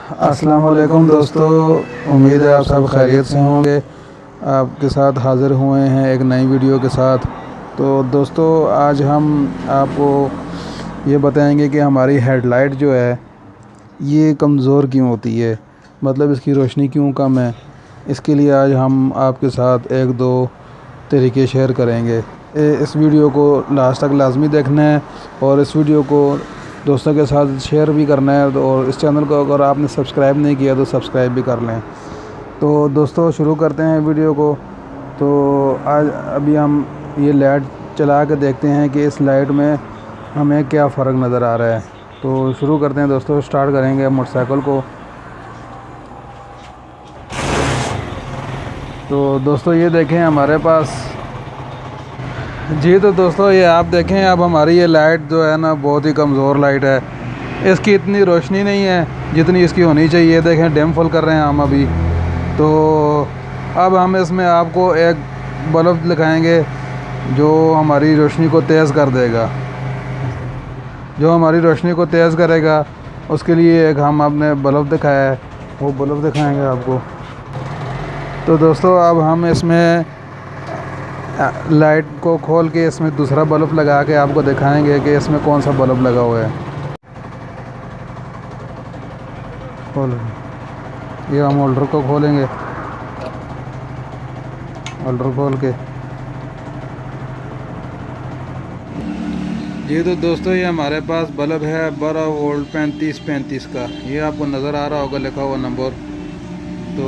अस्सलाम वालेकुम दोस्तों, उम्मीद है आप सब खैरियत से होंगे। आपके साथ हाज़िर हुए हैं एक नई वीडियो के साथ। तो दोस्तों, आज हम आपको ये बताएंगे कि हमारी हेडलाइट जो है ये कमज़ोर क्यों होती है, मतलब इसकी रोशनी क्यों कम है। इसके लिए आज हम आपके साथ एक दो तरीके शेयर करेंगे। इस वीडियो को लास्ट तक लाजमी देखना है और इस वीडियो को दोस्तों के साथ शेयर भी करना है। और इस चैनल को अगर आपने सब्सक्राइब नहीं किया तो सब्सक्राइब भी कर लें। तो दोस्तों, शुरू करते हैं वीडियो को। तो आज अभी हम ये लाइट चला के देखते हैं कि इस लाइट में हमें क्या फ़र्क नज़र आ रहा है। तो शुरू करते हैं दोस्तों, स्टार्ट करेंगे मोटरसाइकिल को। तो दोस्तों, ये देखें हमारे पास जी। तो दोस्तों, ये आप देखें, अब हमारी ये लाइट जो है ना बहुत ही कमज़ोर लाइट है। इसकी इतनी रोशनी नहीं है जितनी इसकी होनी चाहिए। देखें, डिम फुल कर रहे हैं हम अभी। तो अब हम इसमें आपको एक बल्ब दिखाएंगे जो हमारी रोशनी को तेज़ कर देगा। जो हमारी रोशनी को तेज़ करेगा उसके लिए एक हम आपने बल्ब दिखाया है, वो बल्ब दिखाएंगे आपको। तो दोस्तों, अब हम इसमें लाइट को खोल के इसमें दूसरा बल्ब लगा के आपको दिखाएंगे कि इसमें कौन सा बल्ब लगा हुआ है। ये हम होल्डर को खोलेंगे, होल्डर खोल के जी। तो दोस्तों, ये हमारे पास बल्ब है 12 वोल्ट 3535 का। ये आपको नज़र आ रहा होगा लिखा हुआ नंबर। तो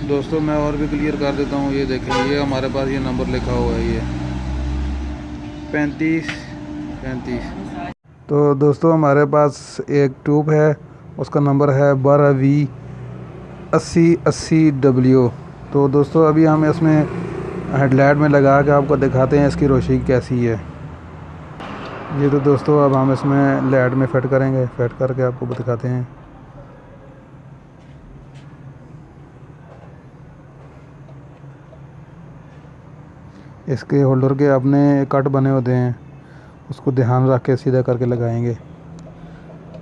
दोस्तों, मैं और भी क्लियर कर देता हूँ। ये देखें, ये हमारे पास ये नंबर लिखा हुआ है, ये 3535। तो दोस्तों, हमारे पास एक ट्यूब है, उसका नंबर है 12V8080W। तो दोस्तों, अभी हम इसमें हेडलाइट में लगा के आपको दिखाते हैं इसकी रोशनी कैसी है। ये तो दोस्तों, अब हम इसमें लाइट में फिट करेंगे, फिट करके आपको दिखाते हैं। इसके होल्डर के अपने कट बने होते हैं, उसको ध्यान रख के सीधा करके लगाएंगे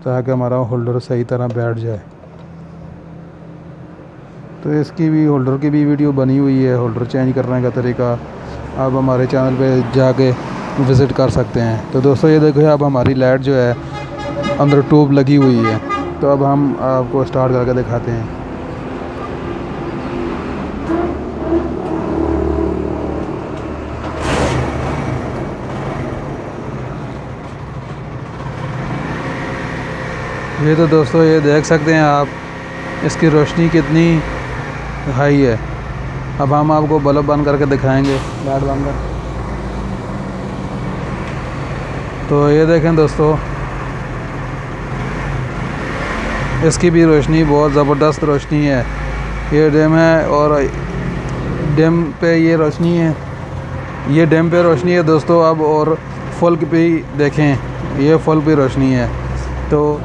ताकि हमारा होल्डर सही तरह बैठ जाए। तो इसकी भी होल्डर की भी वीडियो बनी हुई है, होल्डर चेंज करने का तरीका। आप हमारे चैनल पे जाके विज़िट कर सकते हैं। तो दोस्तों, ये देखो, अब हमारी लाइट जो है अंदर ट्यूब लगी हुई है। तो अब हम आपको स्टार्ट करके दिखाते हैं। ये तो दोस्तों, ये देख सकते हैं आप इसकी रोशनी कितनी हाई है। अब हम आपको बल्ब बंद करके दिखाएंगे, लाइट बंद कर। तो ये देखें दोस्तों, इसकी भी रोशनी बहुत ज़बरदस्त रोशनी है। ये डिम है और डिम पे ये रोशनी है, ये डिम पे रोशनी है दोस्तों। अब और फुल पे देखें, ये फुल पे रोशनी है। तो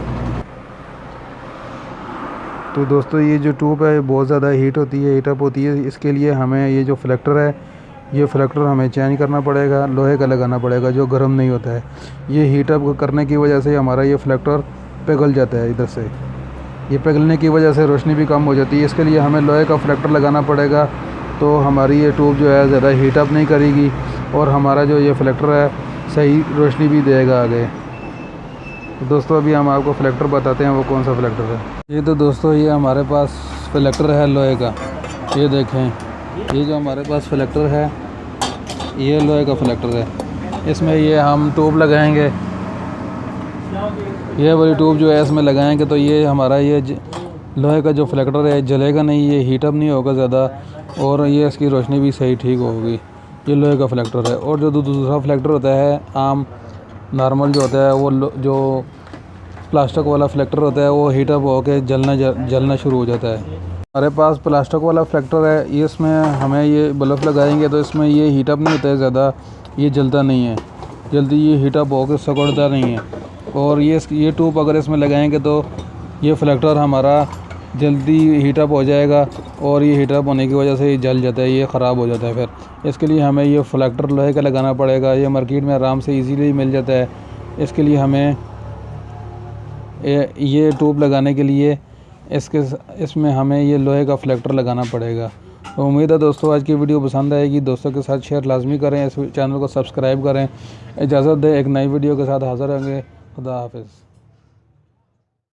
दोस्तों, ये जो ट्यूब है बहुत ज़्यादा हीट होती है, हीटअप होती है। इसके लिए हमें ये जो फ्लेक्टर है, ये फ्लेक्टर हमें चेंज करना पड़ेगा, लोहे का लगाना पड़ेगा जो गर्म नहीं होता है। ये हीटअप करने की वजह से हमारा ये फ्लेक्टर पिघल जाता है इधर से। ये पिघलने की वजह से रोशनी भी कम हो जाती है। इसके लिए हमें लोहे का फ्लेक्टर लगाना पड़ेगा। तो हमारी ये ट्यूब जो है ज़्यादा हीटअप नहीं करेगी और हमारा जो ये फ्लेक्टर है सही रोशनी भी देगा आगे। तो दोस्तों, अभी हम आपको फ्लेक्टर बताते हैं वो कौन सा फ्लेक्टर है। ये तो दोस्तों, ये हमारे पास फ्लेक्टर है लोहे का। ये देखें, ये जो हमारे पास फ्लेक्टर है ये लोहे का फ्लेक्टर है। इसमें ये हम ट्यूब लगाएंगे, ये वाली ट्यूब जो है इसमें लगाएंगे तो ये हमारा ये लोहे का जो फ्लेक्टर है जलेगा नहीं, ये हीटअप नहीं होगा ज़्यादा और ये इसकी रोशनी भी सही ठीक होगी। ये लोहे का फ्लेक्टर है। और जो दूसरा फ्लेक्टर होता है आम नॉर्मल जो होता है, वो जो प्लास्टिक वाला फ्लेक्टर होता है वो हीटअप होकर जलना शुरू हो जाता है। हमारे पास प्लास्टिक वाला फ्लेक्टर है, ये इसमें हमें ये बल्ब लगाएंगे तो इसमें ये हीटअप नहीं होता है ज़्यादा, ये जलता नहीं है जल्दी, ये हीटअप होकर सिकुड़ता नहीं है। और ये ट्यूब अगर इसमें लगाएंगे तो ये फ्लेक्टर हमारा जल्दी हीटअप हो जाएगा और ये हीटअप होने की वजह से ये जल जाता है, ये ख़राब हो जाता है। फिर इसके लिए हमें ये फ्लेक्टर लोहे का लगाना पड़ेगा। ये मार्केट में आराम से इजीली मिल जाता है। इसके लिए हमें ये ट्यूब लगाने के लिए इसमें हमें ये लोहे का फ्लेक्टर लगाना पड़ेगा। तो उम्मीद है दोस्तों आज की वीडियो पसंद आएगी। दोस्तों के साथ शेयर लाजमी करें, इस चैनल को सब्सक्राइब करें। इजाज़त दें, एक नई वीडियो के साथ हाज़िर होंगे। खुदा हाफिज़।